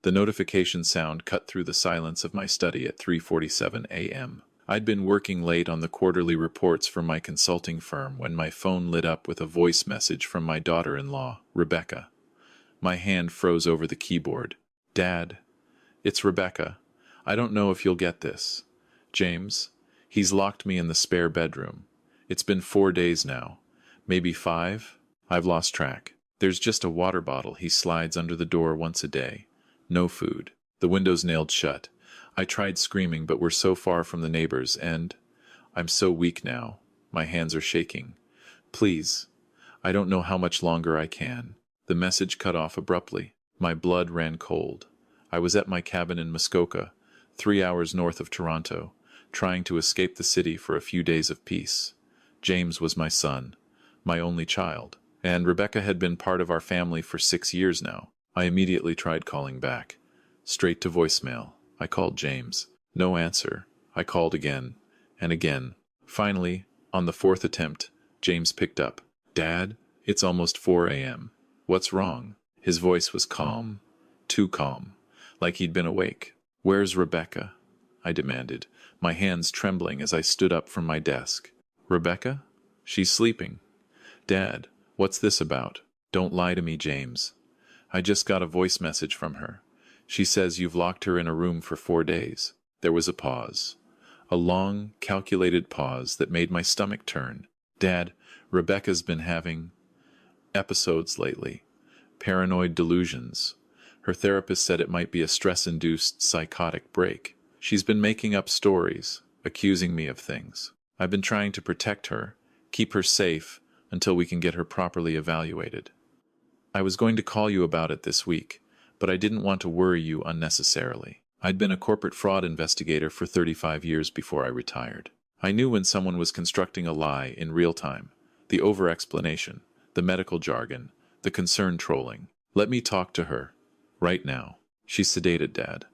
The notification sound cut through the silence of my study at 3:47 a.m. I'd been working late on the quarterly reports for my consulting firm when my phone lit up with a voice message from my daughter-in-law, Rebecca. My hand froze over the keyboard. "Dad, it's Rebecca. I don't know if you'll get this. James, he's locked me in the spare bedroom. It's been 4 days now. Maybe 5? I've lost track. There's just a water bottle he slides under the door once a day. No food. The window's nailed shut. I tried screaming, but we're so far from the neighbors, and I'm so weak now. My hands are shaking. Please. I don't know how much longer I can." The message cut off abruptly. My blood ran cold. I was at my cabin in Muskoka, 3 hours north of Toronto, trying to escape the city for a few days of peace. James was my son, my only child, and Rebecca had been part of our family for 6 years now. I immediately tried calling back. Straight to voicemail. I called James. No answer. I called again, and again. Finally, on the 4th attempt, James picked up. "Dad, it's almost 4 a.m. What's wrong?" His voice was calm. Too calm. Like he'd been awake. "Where's Rebecca?" I demanded, my hands trembling as I stood up from my desk. "Rebecca? She's sleeping." "Dad, what's this about?" "Don't lie to me, James. I just got a voice message from her. She says you've locked her in a room for 4 days. There was a pause. A long, calculated pause that made my stomach turn. "Dad, Rebecca's been having episodes lately. Paranoid delusions. Her therapist said it might be a stress-induced psychotic break. She's been making up stories, accusing me of things. I've been trying to protect her, keep her safe, until we can get her properly evaluated. I was going to call you about it this week, but I didn't want to worry you unnecessarily. I'd been a corporate fraud investigator for 35 years before I retired. I knew when someone was constructing a lie in real time, the over-explanation, the medical jargon, the concern trolling. Let me talk to her. Right now." "She's sedated, Dad.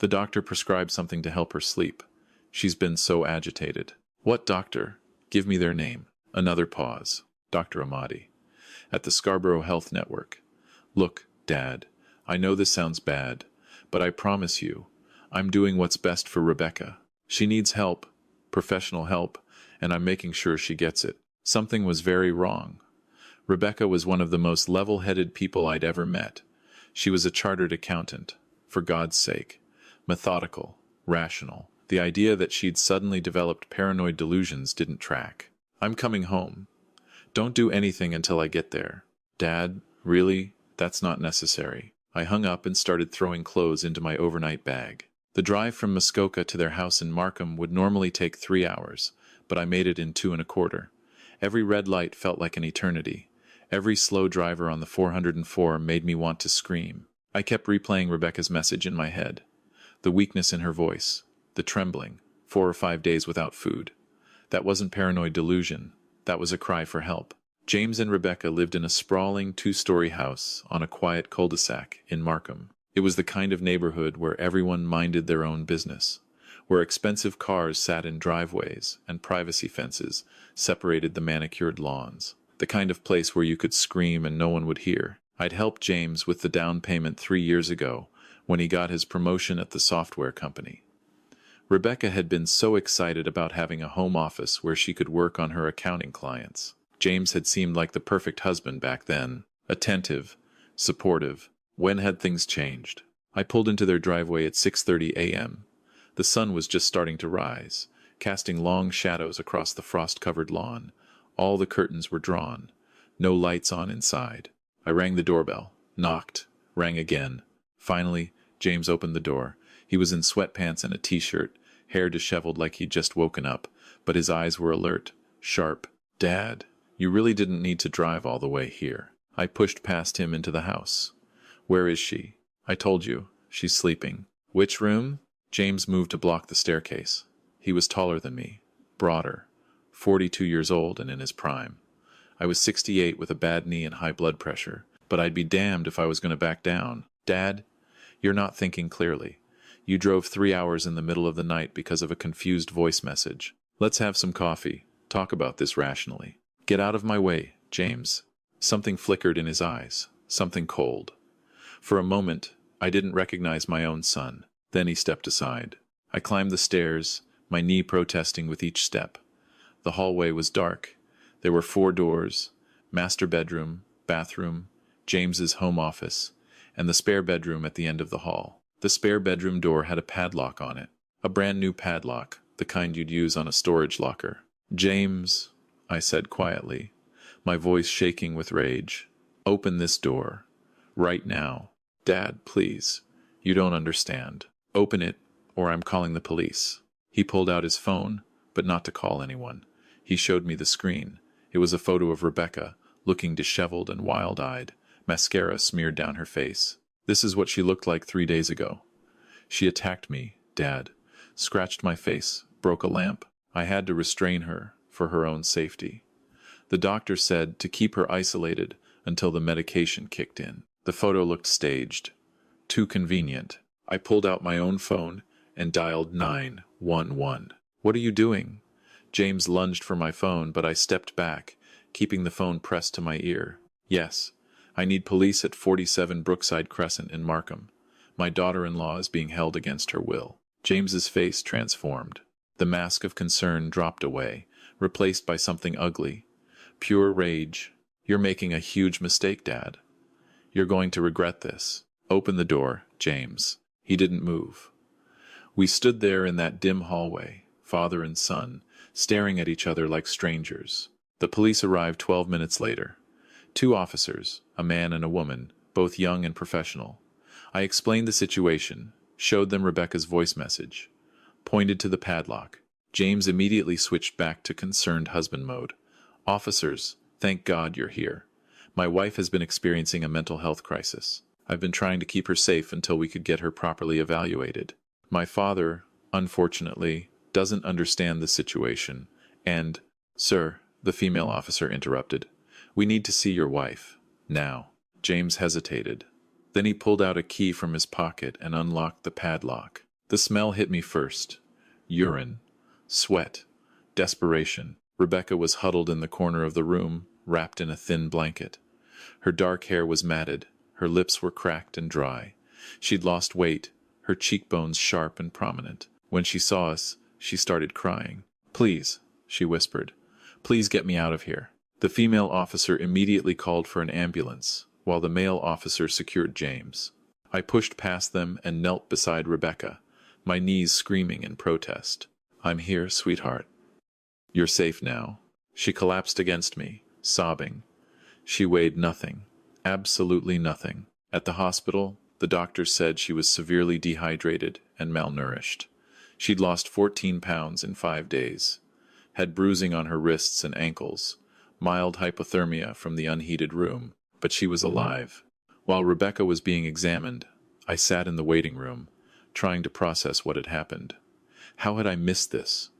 The doctor prescribed something to help her sleep. She's been so agitated." "What doctor? Give me their name." Another pause. "Dr. Amadi. At the Scarborough Health Network. Look, Dad, I know this sounds bad, but I promise you, I'm doing what's best for Rebecca. She needs help, professional help, and I'm making sure she gets it." Something was very wrong. Rebecca was one of the most level-headed people I'd ever met. She was a chartered accountant, for God's sake. Methodical, rational. The idea that she'd suddenly developed paranoid delusions didn't track. "I'm coming home. Don't do anything until I get there." "Dad, really? That's not necessary." I hung up and started throwing clothes into my overnight bag. The drive from Muskoka to their house in Markham would normally take 3 hours, but I made it in 2.25. Every red light felt like an eternity. Every slow driver on the 404 made me want to scream. I kept replaying Rebecca's message in my head. The weakness in her voice. The trembling. 4 or 5 days without food. That wasn't paranoid delusion. That was a cry for help. James and Rebecca lived in a sprawling 2-story house on a quiet cul-de-sac in Markham. It was the kind of neighborhood where everyone minded their own business, where expensive cars sat in driveways and privacy fences separated the manicured lawns. The kind of place where you could scream and no one would hear. I'd helped James with the down payment 3 years ago when he got his promotion at the software company. Rebecca had been so excited about having a home office where she could work on her accounting clients. James had seemed like the perfect husband back then, attentive, supportive. When had things changed? I pulled into their driveway at 6:30 a.m. The sun was just starting to rise, casting long shadows across the frost-covered lawn. All the curtains were drawn. No lights on inside. I rang the doorbell, knocked, rang again. Finally, James opened the door. He was in sweatpants and a t-shirt, hair disheveled like he'd just woken up, but his eyes were alert, sharp. "Dad, you really didn't need to drive all the way here." I pushed past him into the house. "Where is she?" "I told you. She's sleeping." "Which room?" James moved to block the staircase. He was taller than me, broader, 42 years old and in his prime. I was 68 with a bad knee and high blood pressure, but I'd be damned if I was going to back down. "Dad, you're not thinking clearly. You drove 3 hours in the middle of the night because of a confused voice message. Let's have some coffee. Talk about this rationally." "Get out of my way, James." Something flickered in his eyes, something cold. For a moment, I didn't recognize my own son. Then he stepped aside. I climbed the stairs, my knee protesting with each step. The hallway was dark. There were 4 doors: master bedroom, bathroom, James's home office, and the spare bedroom at the end of the hall. The spare bedroom door had a padlock on it, a brand new padlock, the kind you'd use on a storage locker. "James," I said quietly, my voice shaking with rage, "open this door. Right now. Dad, please. You don't understand. Open it, or I'm calling the police." He pulled out his phone, but not to call anyone. He showed me the screen. It was a photo of Rebecca, looking disheveled and wild-eyed, mascara smeared down her face. This is what she looked like 3 days ago. She attacked me, Dad, scratched my face, broke a lamp. I had to restrain her, for her own safety. The doctor said to keep her isolated until the medication kicked in. The photo looked staged. Too convenient. I pulled out my own phone and dialed 911. "What are you doing?" James lunged for my phone, but I stepped back, keeping the phone pressed to my ear. "Yes, I need police at 47 Brookside Crescent in Markham. My daughter-in-law is being held against her will." James's face transformed. The mask of concern dropped away, replaced by something ugly. Pure rage. "You're making a huge mistake, Dad. You're going to regret this. Open the door, James." He didn't move. We stood there in that dim hallway, father and son, staring at each other like strangers. The police arrived 12 minutes later. 2 officers, a man and a woman, both young and professional. I explained the situation, showed them Rebecca's voice message, pointed to the padlock. James immediately switched back to concerned husband mode. "Officers, thank God you're here. My wife has been experiencing a mental health crisis. I've been trying to keep her safe until we could get her properly evaluated. My father, unfortunately, doesn't understand the situation, and—" "Sir," the female officer interrupted, "we need to see your wife. Now." James hesitated. Then he pulled out a key from his pocket and unlocked the padlock. The smell hit me first. Urine. Sweat. Desperation. Rebecca was huddled in the corner of the room, wrapped in a thin blanket. Her dark hair was matted. Her lips were cracked and dry. She'd lost weight, her cheekbones sharp and prominent. When she saw us, she started crying. "Please," she whispered. "Please get me out of here." The female officer immediately called for an ambulance, while the male officer secured James. I pushed past them and knelt beside Rebecca, my knees screaming in protest. "I'm here, sweetheart. You're safe now." She collapsed against me, sobbing. She weighed nothing. Absolutely nothing. At the hospital, the doctors said she was severely dehydrated and malnourished. She'd lost 14 pounds in 5 days, had bruising on her wrists and ankles, mild hypothermia from the unheated room, but she was alive. While Rebecca was being examined, I sat in the waiting room, trying to process what had happened. How had I missed this?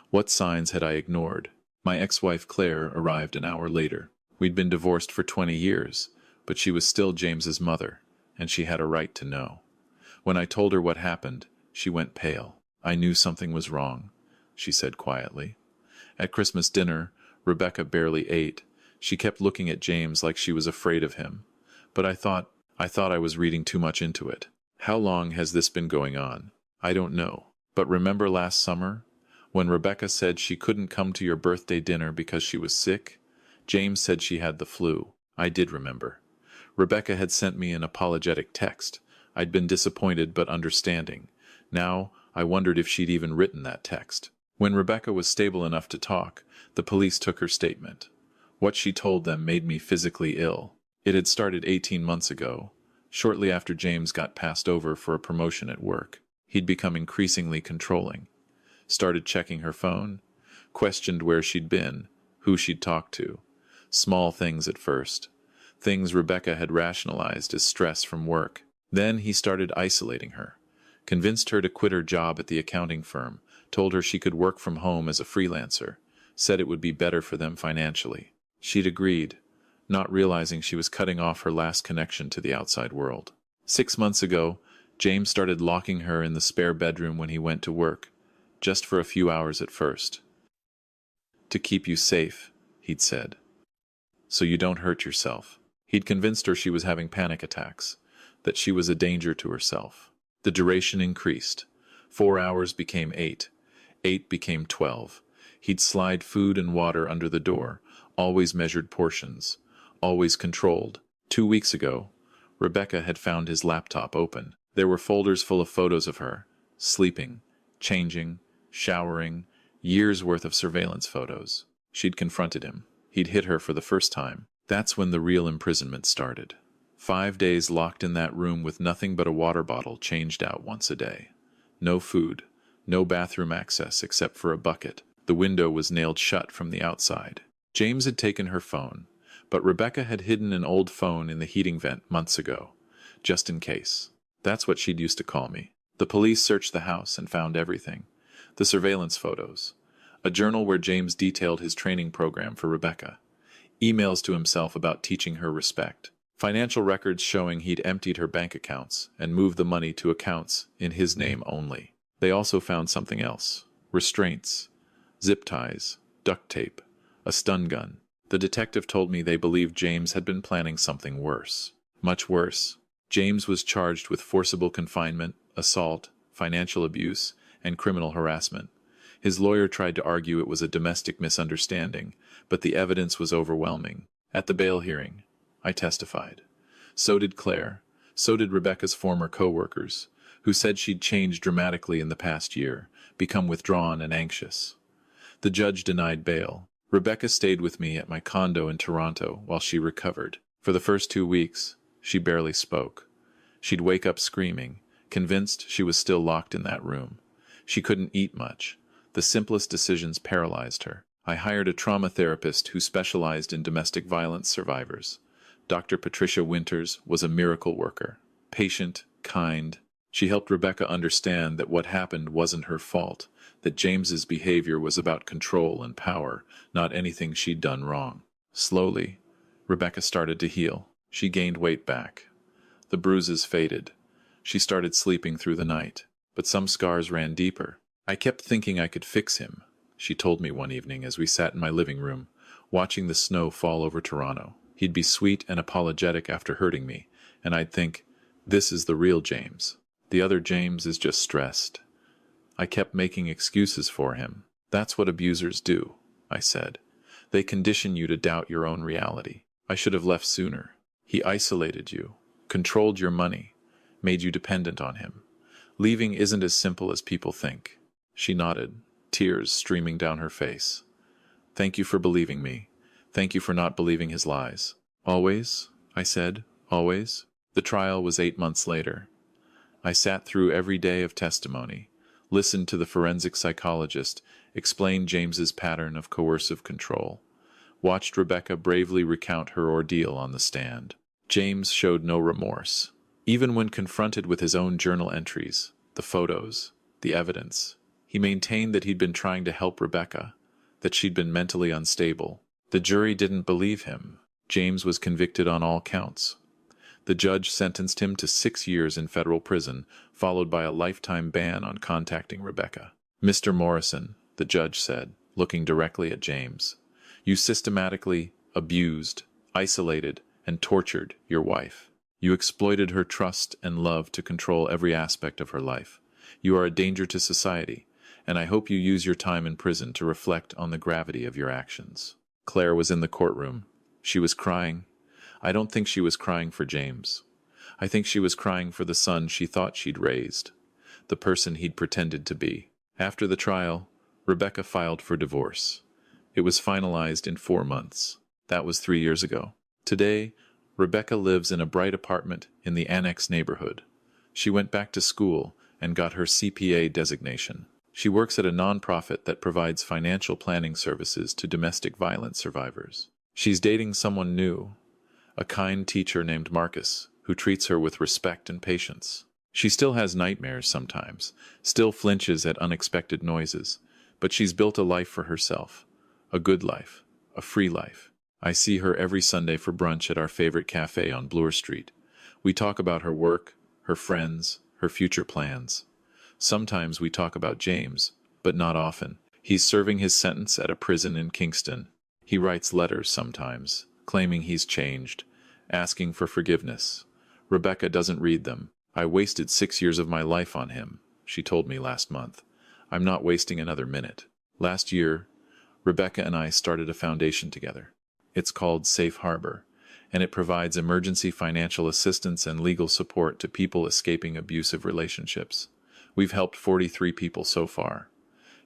What signs had I ignored? My ex-wife Claire arrived an hour later. We'd been divorced for 20 years, but she was still James's mother, and she had a right to know. When I told her what happened, she went pale. "I knew something was wrong," she said quietly. At Christmas dinner, Rebecca barely ate. She kept looking at James like she was afraid of him. But I thought I was reading too much into it. How long has this been going on? I don't know. But remember last summer, when Rebecca said she couldn't come to your birthday dinner because she was sick? James said she had the flu. I did remember. Rebecca had sent me an apologetic text. I'd been disappointed but understanding. Now, I wondered if she'd even written that text. When Rebecca was stable enough to talk, the police took her statement. What she told them made me physically ill. It had started 18 months ago, shortly after James got passed over for a promotion at work. He'd become increasingly controlling. Started checking her phone, questioned where she'd been, who she'd talked to. Small things at first. Things Rebecca had rationalized as stress from work. Then he started isolating her. Convinced her to quit her job at the accounting firm, told her she could work from home as a freelancer, said it would be better for them financially. She'd agreed, not realizing she was cutting off her last connection to the outside world. 6 months ago, James started locking her in the spare bedroom when he went to work, just for a few hours at first. "To keep you safe," he'd said. "So you don't hurt yourself." He'd convinced her she was having panic attacks. that she was a danger to herself. The duration increased. 4 hours became 8. 8 became 12. He'd slide food and water under the door, always measured portions, always controlled. 2 weeks ago, Rebecca had found his laptop open. There were folders full of photos of her, sleeping, changing, showering, years' worth of surveillance photos. She'd confronted him. He'd hit her for the first time. That's when the real imprisonment started. 5 days locked in that room with nothing but a water bottle changed out once a day. No food, no bathroom access except for a bucket. The window was nailed shut from the outside. James had taken her phone, but Rebecca had hidden an old phone in the heating vent months ago, just in case. That's what she'd used to call me. The police searched the house and found everything. The surveillance photos, a journal where James detailed his training program for Rebecca, emails to himself about teaching her respect, financial records showing he'd emptied her bank accounts and moved the money to accounts in his name only. They also found something else: restraints, zip ties, duct tape, a stun gun. The detective told me they believed James had been planning something worse. Much worse. James was charged with forcible confinement, assault, financial abuse, and criminal harassment. His lawyer tried to argue it was a domestic misunderstanding, but the evidence was overwhelming. At the bail hearing, I testified. So did Claire. So did Rebecca's former co-workers, who said she'd changed dramatically in the past year, become withdrawn and anxious. The judge denied bail. Rebecca stayed with me at my condo in Toronto while she recovered. For the first 2 weeks, she barely spoke. She'd wake up screaming, convinced she was still locked in that room. She couldn't eat much. The simplest decisions paralyzed her. I hired a trauma therapist who specialized in domestic violence survivors. Dr. Patricia Winters was a miracle worker, patient, kind. She helped Rebecca understand that what happened wasn't her fault, that James's behavior was about control and power, not anything she'd done wrong. Slowly, Rebecca started to heal. She gained weight back. The bruises faded. She started sleeping through the night. But some scars ran deeper. I kept thinking I could fix him, she told me one evening as we sat in my living room, watching the snow fall over Toronto. He'd be sweet and apologetic after hurting me, and I'd think, this is the real James. The other James is just stressed. I kept making excuses for him. That's what abusers do, I said. They condition you to doubt your own reality. I should have left sooner. He isolated you, controlled your money, made you dependent on him. Leaving isn't as simple as people think. She nodded, tears streaming down her face. Thank you for believing me. Thank you for not believing his lies. Always, I said, always. The trial was 8 months later. I sat through every day of testimony, listened to the forensic psychologist explain James's pattern of coercive control, watched Rebecca bravely recount her ordeal on the stand. James showed no remorse. Even when confronted with his own journal entries, the photos, the evidence, he maintained that he'd been trying to help Rebecca, that she'd been mentally unstable. The jury didn't believe him. James was convicted on all counts. The judge sentenced him to 6 years in federal prison, followed by a lifetime ban on contacting Rebecca. Mr. Morrison, the judge said, looking directly at James, you systematically abused, isolated, and tortured your wife. You exploited her trust and love to control every aspect of her life. You are a danger to society, and I hope you use your time in prison to reflect on the gravity of your actions. Claire was in the courtroom. She was crying. I don't think she was crying for James. I think she was crying for the son she thought she'd raised, the person he'd pretended to be. After the trial, Rebecca filed for divorce. It was finalized in 4 months. That was 3 years ago. Today, Rebecca lives in a bright apartment in the Annex neighborhood. She went back to school and got her CPA designation. She works at a nonprofit that provides financial planning services to domestic violence survivors. She's dating someone new, a kind teacher named Marcus, who treats her with respect and patience. She still has nightmares sometimes, still flinches at unexpected noises, but she's built a life for herself, a good life, a free life. I see her every Sunday for brunch at our favorite cafe on Bloor Street. We talk about her work, her friends, her future plans. Sometimes we talk about James, but not often. He's serving his sentence at a prison in Kingston. He writes letters sometimes, claiming he's changed, asking for forgiveness, Rebecca doesn't read them. I wasted 6 years of my life on him, she told me last month. I'm not wasting another minute. Last year, Rebecca and I started a foundation together. It's called Safe Harbor, and it provides emergency financial assistance and legal support to people escaping abusive relationships. We've helped 43 people so far.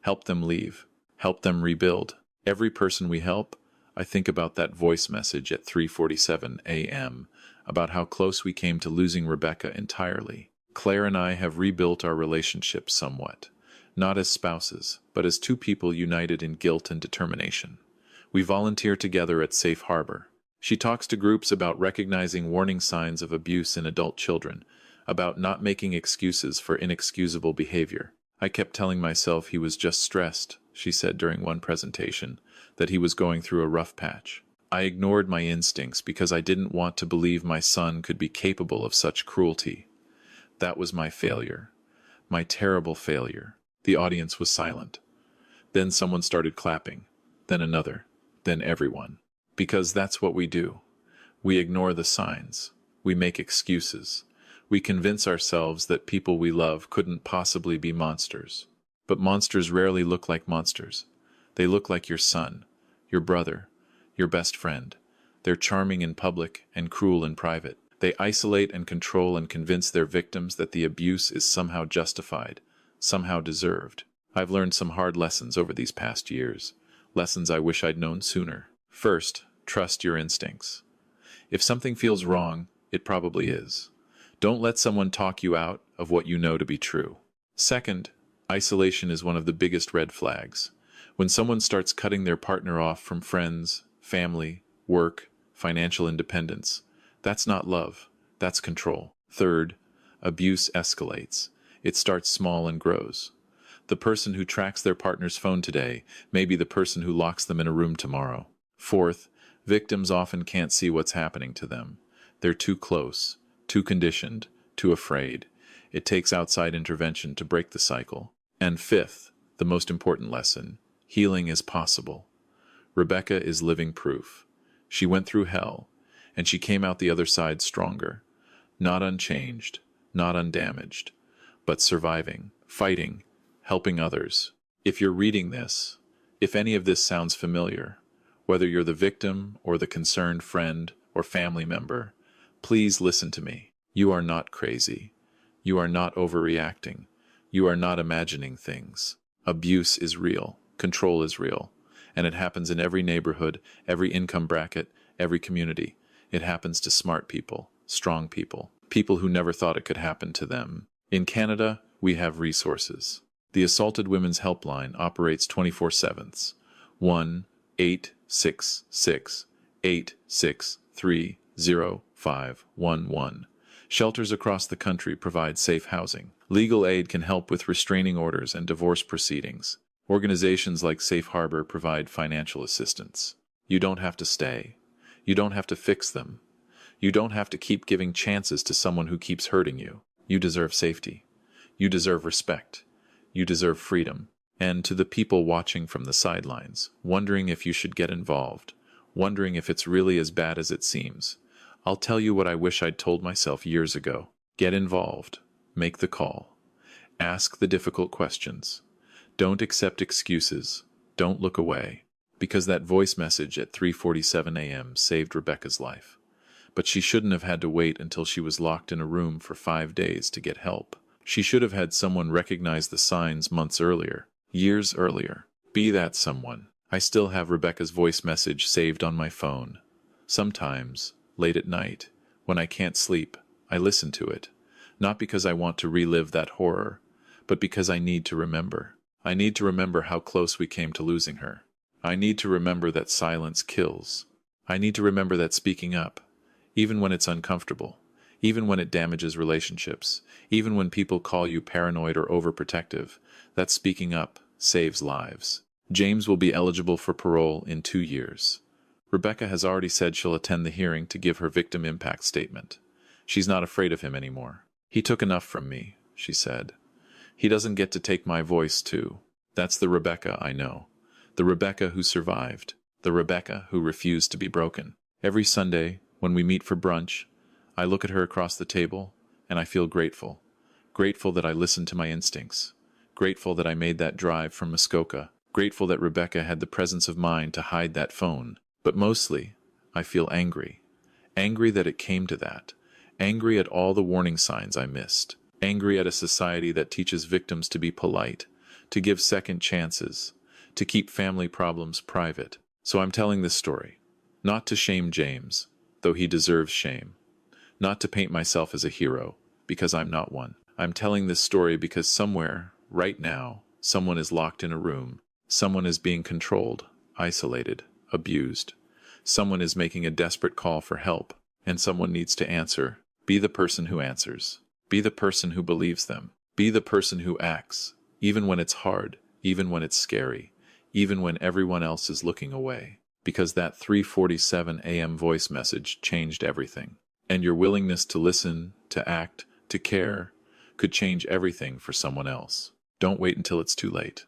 Helped them leave. Helped them rebuild. Every person we help, I think about that voice message at 3:47 a.m. about how close we came to losing Rebecca entirely. Claire and I have rebuilt our relationship somewhat, not as spouses, but as two people united in guilt and determination. We volunteer together at Safe Harbor. She talks to groups about recognizing warning signs of abuse in adult children, about not making excuses for inexcusable behavior. I kept telling myself he was just stressed, she said during one presentation, that he was going through a rough patch. I ignored my instincts because I didn't want to believe my son could be capable of such cruelty. That was my failure. My terrible failure. The audience was silent. Then someone started clapping. Then another. Then everyone. Because that's what we do. We ignore the signs. We make excuses. We convince ourselves that people we love couldn't possibly be monsters. But monsters rarely look like monsters. They look like your son, your brother, your best friend. They're charming in public and cruel in private. They isolate and control and convince their victims that the abuse is somehow justified, somehow deserved. I've learned some hard lessons over these past years, lessons I wish I'd known sooner. First, trust your instincts. If something feels wrong, it probably is. Don't let someone talk you out of what you know to be true. Second, isolation is one of the biggest red flags. When someone starts cutting their partner off from friends, family, work, financial independence, that's not love, that's control. Third, abuse escalates. It starts small and grows. The person who tracks their partner's phone today may be the person who locks them in a room tomorrow. Fourth, victims often can't see what's happening to them. They're too close, too conditioned, too afraid. It takes outside intervention to break the cycle. And fifth, the most important lesson, healing is possible. Rebecca is living proof. She went through hell, and she came out the other side stronger. Not unchanged, not undamaged, but surviving, fighting, helping others. If you're reading this, if any of this sounds familiar, whether you're the victim or the concerned friend or family member, please listen to me. You are not crazy. You are not overreacting. You are not imagining things. Abuse is real. Control is real. And it happens in every neighborhood, every income bracket, every community. It happens to smart people, strong people, people who never thought it could happen to them. In Canada, we have resources. The Assaulted Women's Helpline operates 24/7. 1-866-863-0511. Shelters across the country provide safe housing. Legal aid can help with restraining orders and divorce proceedings. Organizations like Safe Harbor provide financial assistance. You don't have to stay. You don't have to fix them. You don't have to keep giving chances to someone who keeps hurting you. You deserve safety. You deserve respect. You deserve freedom. And to the people watching from the sidelines, wondering if you should get involved, wondering if it's really as bad as it seems, I'll tell you what I wish I'd told myself years ago. Get involved. Make the call. Ask the difficult questions. Don't accept excuses. Don't look away. Because that voice message at 3:47 a.m. saved Rebecca's life. But she shouldn't have had to wait until she was locked in a room for 5 days to get help. She should have had someone recognize the signs months earlier, years earlier. Be that someone. I still have Rebecca's voice message saved on my phone. Sometimes, late at night, when I can't sleep, I listen to it. Not because I want to relive that horror, but because I need to remember. I need to remember how close we came to losing her. I need to remember that silence kills. I need to remember that speaking up, even when it's uncomfortable, even when it damages relationships, even when people call you paranoid or overprotective, that speaking up saves lives. James will be eligible for parole in 2 years. Rebecca has already said she'll attend the hearing to give her victim impact statement. She's not afraid of him anymore. He took enough from me, she said. He doesn't get to take my voice, too. That's the Rebecca I know. The Rebecca who survived. The Rebecca who refused to be broken. Every Sunday, when we meet for brunch, I look at her across the table, and I feel grateful. Grateful that I listened to my instincts. Grateful that I made that drive from Muskoka. Grateful that Rebecca had the presence of mind to hide that phone. But mostly, I feel angry. Angry that it came to that. Angry at all the warning signs I missed. Angry at a society that teaches victims to be polite, to give second chances, to keep family problems private. So I'm telling this story, not to shame James, though he deserves shame. Not to paint myself as a hero, because I'm not one. I'm telling this story because somewhere, right now, someone is locked in a room. Someone is being controlled, isolated, abused. Someone is making a desperate call for help, and someone needs to answer. Be the person who answers. Be the person who believes them. Be the person who acts, even when it's hard, even when it's scary, even when everyone else is looking away. Because that 3:47 a.m. voice message changed everything. And your willingness to listen, to act, to care, could change everything for someone else. Don't wait until it's too late.